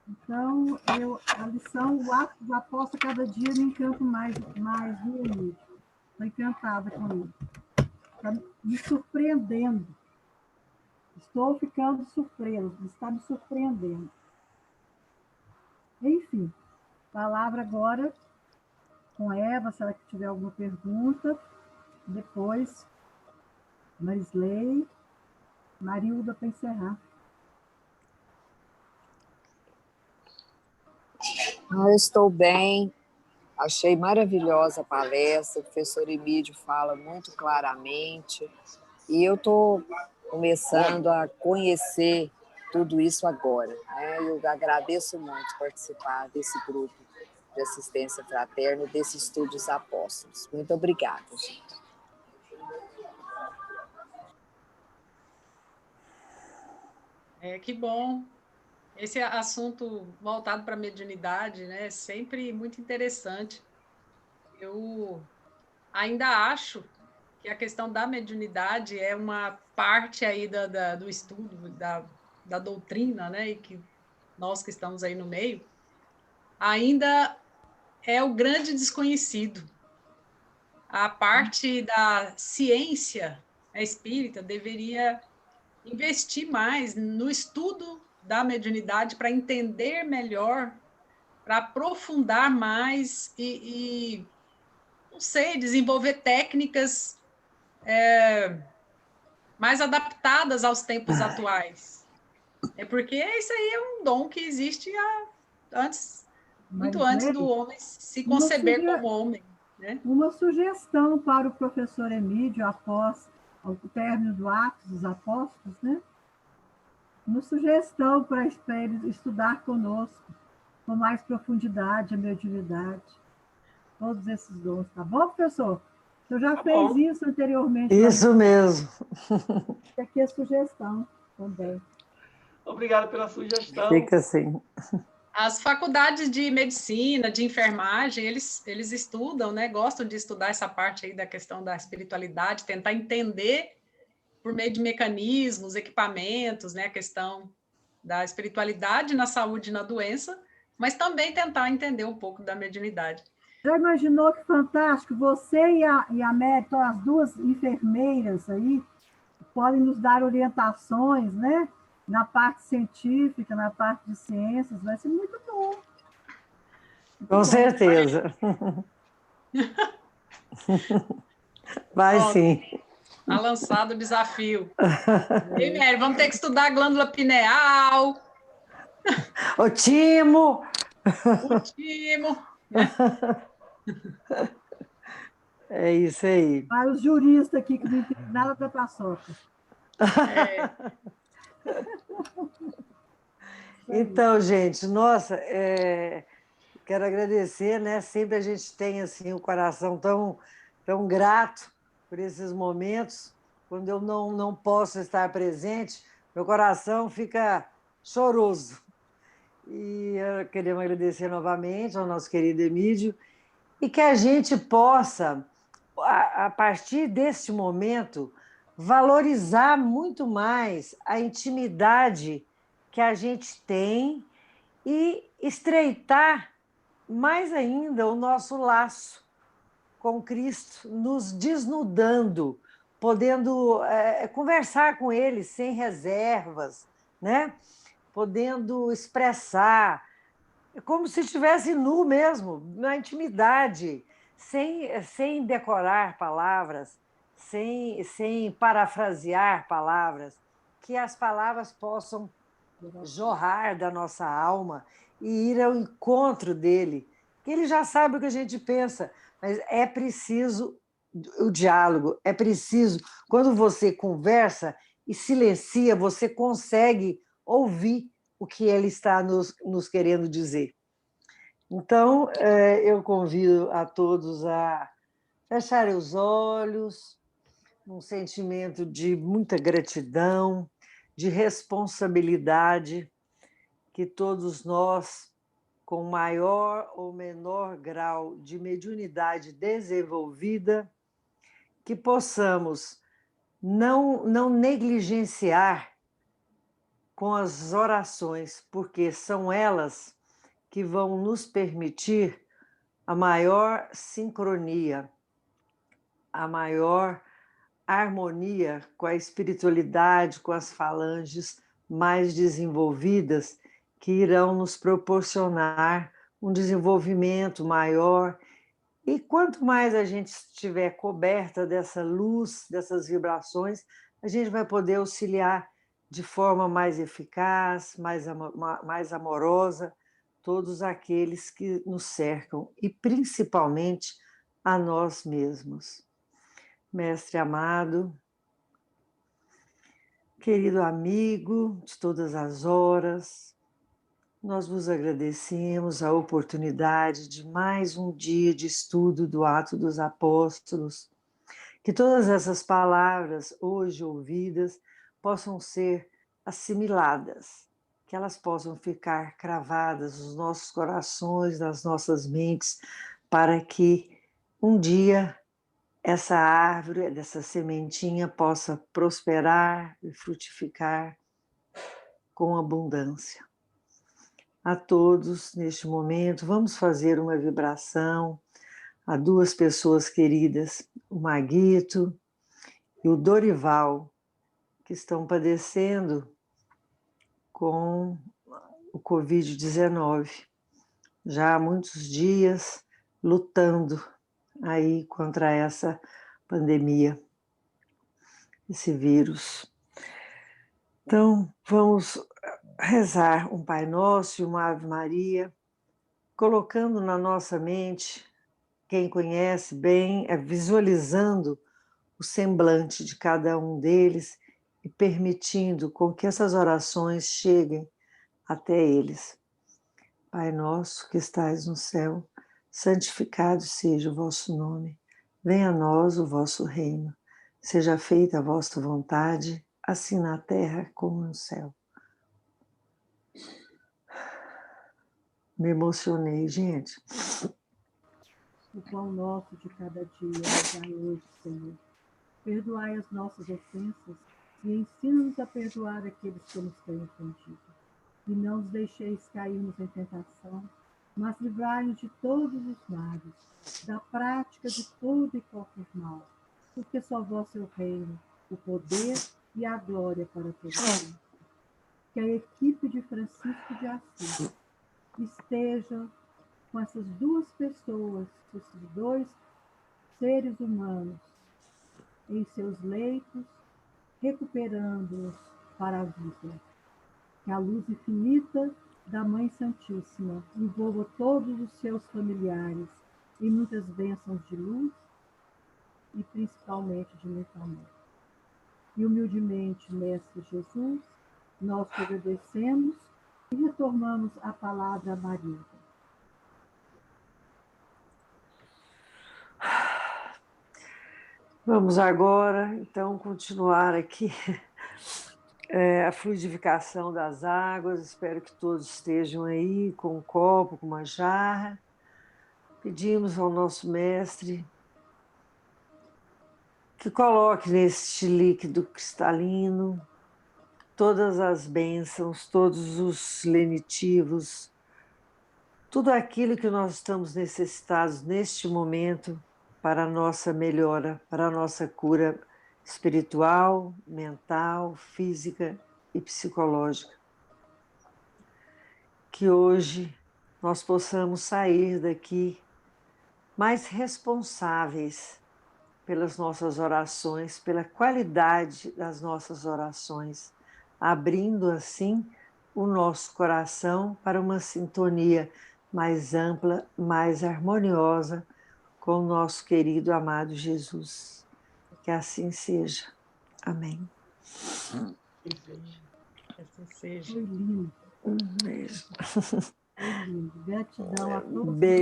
Então, a lição, o ato do apóstolo, cada dia me encanto mais no Emídio. Estou encantada com ele. Está me surpreendendo. Estou ficando surpresa, está me surpreendendo. Enfim, palavra agora com Eva, se ela tiver alguma pergunta. Depois, Marisley, Marilda para encerrar. Eu estou bem, achei maravilhosa a palestra, o professor Emídio fala muito claramente, e eu estou começando a conhecer tudo isso agora, né? Eu agradeço muito participar desse grupo de assistência fraterna, desse estudo dos apóstolos. Muito obrigada, gente. Que bom. Esse assunto voltado para a mediunidade, né, é sempre muito interessante. Eu ainda acho que a questão da mediunidade é uma parte aí do estudo, da doutrina, né, e que nós que estamos aí no meio, ainda é o grande desconhecido. A parte da ciência espírita deveria investir mais no estudo da mediunidade para entender melhor, para aprofundar mais e, não sei, desenvolver técnicas mais adaptadas aos tempos atuais. É porque isso aí é um dom que existe muito antes do homem se conceber como homem. Né? Uma sugestão para o professor Emídio, após o término do Atos dos Apóstolos, né? Uma sugestão para ele estudar conosco, com mais profundidade, a mediunidade, todos esses dons, tá bom, professor? O senhor já fez isso anteriormente. Isso mesmo. Aqui é a sugestão também. Obrigado pela sugestão. Fica assim. As faculdades de medicina, de enfermagem, eles estudam, né? Gostam de estudar essa parte aí da questão da espiritualidade, tentar entender por meio de mecanismos, equipamentos, né? A questão da espiritualidade na saúde e na doença, mas também tentar entender um pouco da mediunidade. Já imaginou que fantástico? Você e a Mary, então, as duas enfermeiras aí, podem nos dar orientações, né? Na parte científica, na parte de ciências, vai ser muito bom. Com certeza. Vai sim. Está lançado o desafio. E, Mary, vamos ter que estudar a glândula pineal. O timo. O timo. É isso aí. Para os juristas aqui que não entendem nada da paçoca. Então, gente, nossa, quero agradecer, né? Sempre a gente tem assim o coração tão grato por esses momentos. Quando eu não posso estar presente, meu coração fica choroso. E queremos agradecer novamente ao nosso querido Emídio e que a gente possa a partir deste momento, valorizar muito mais a intimidade que a gente tem e estreitar mais ainda o nosso laço com Cristo, nos desnudando, podendo conversar com Ele sem reservas, né? Podendo expressar, como se estivesse nu mesmo, na intimidade, sem decorar palavras, sem parafrasear palavras, que as palavras possam jorrar da nossa alma e ir ao encontro dele, que ele já sabe o que a gente pensa, mas é preciso o diálogo, é preciso, quando você conversa e silencia, você consegue ouvir o que ele está nos querendo dizer. Então, eu convido a todos a fecharem os olhos, num sentimento de muita gratidão, de responsabilidade, que todos nós, com maior ou menor grau de mediunidade desenvolvida, que possamos não negligenciar com as orações, porque são elas que vão nos permitir a maior sincronia, a maior harmonia com a espiritualidade, com as falanges mais desenvolvidas, que irão nos proporcionar um desenvolvimento maior. E quanto mais a gente estiver coberta dessa luz, dessas vibrações, a gente vai poder auxiliar de forma mais eficaz, mais amorosa, todos aqueles que nos cercam, e principalmente a nós mesmos. Mestre amado, querido amigo de todas as horas, nós vos agradecemos a oportunidade de mais um dia de estudo do Atos dos Apóstolos. Que todas essas palavras hoje ouvidas possam ser assimiladas, que elas possam ficar cravadas nos nossos corações, nas nossas mentes, para que um dia essa árvore, dessa sementinha possa prosperar e frutificar com abundância. A todos, neste momento, vamos fazer uma vibração a duas pessoas queridas, o Maguito e o Dorival, que estão padecendo com o Covid-19, já há muitos dias lutando aí contra essa pandemia, esse vírus. Então, vamos rezar um Pai Nosso e uma Ave Maria, colocando na nossa mente, quem conhece bem, visualizando o semblante de cada um deles e permitindo com que essas orações cheguem até eles. Pai nosso que estais no céu, santificado seja o vosso nome. Venha a nós o vosso reino. Seja feita a vossa vontade, assim na terra como no céu. Me emocionei, gente. O pão nosso de cada dia nos dai hoje, Senhor. Perdoai as nossas ofensas e ensina-nos a perdoar aqueles que nos têm ofendido. E não nos deixeis cairmos em tentação, mas livrai-nos de todos os males, da prática de todo e qualquer mal, porque só vós é o reino, o poder e a glória para todos sempre. Que a equipe de Francisco de Assis esteja com essas duas pessoas, esses dois seres humanos, em seus leitos, recuperando-os para a vida. Que a luz infinita da Mãe Santíssima envolva todos os seus familiares em muitas bênçãos de luz e principalmente de mentalmente. E humildemente, Mestre Jesus, nós te agradecemos e retornamos a palavra a Maria. Vamos agora, então, continuar aqui a fluidificação das águas. Espero que todos estejam aí com um copo, com uma jarra. Pedimos ao nosso mestre que coloque neste líquido cristalino todas as bênçãos, todos os lenitivos, tudo aquilo que nós estamos necessitados neste momento para a nossa melhora, para a nossa cura espiritual, mental, física e psicológica. Que hoje nós possamos sair daqui mais responsáveis pelas nossas orações, pela qualidade das nossas orações, abrindo assim o nosso coração para uma sintonia mais ampla, mais harmoniosa com o nosso querido amado Jesus. Que assim seja. Amém. Que assim seja. Foi lindo. Um beijo. Foi lindo. Gratidão a todos. Beijo.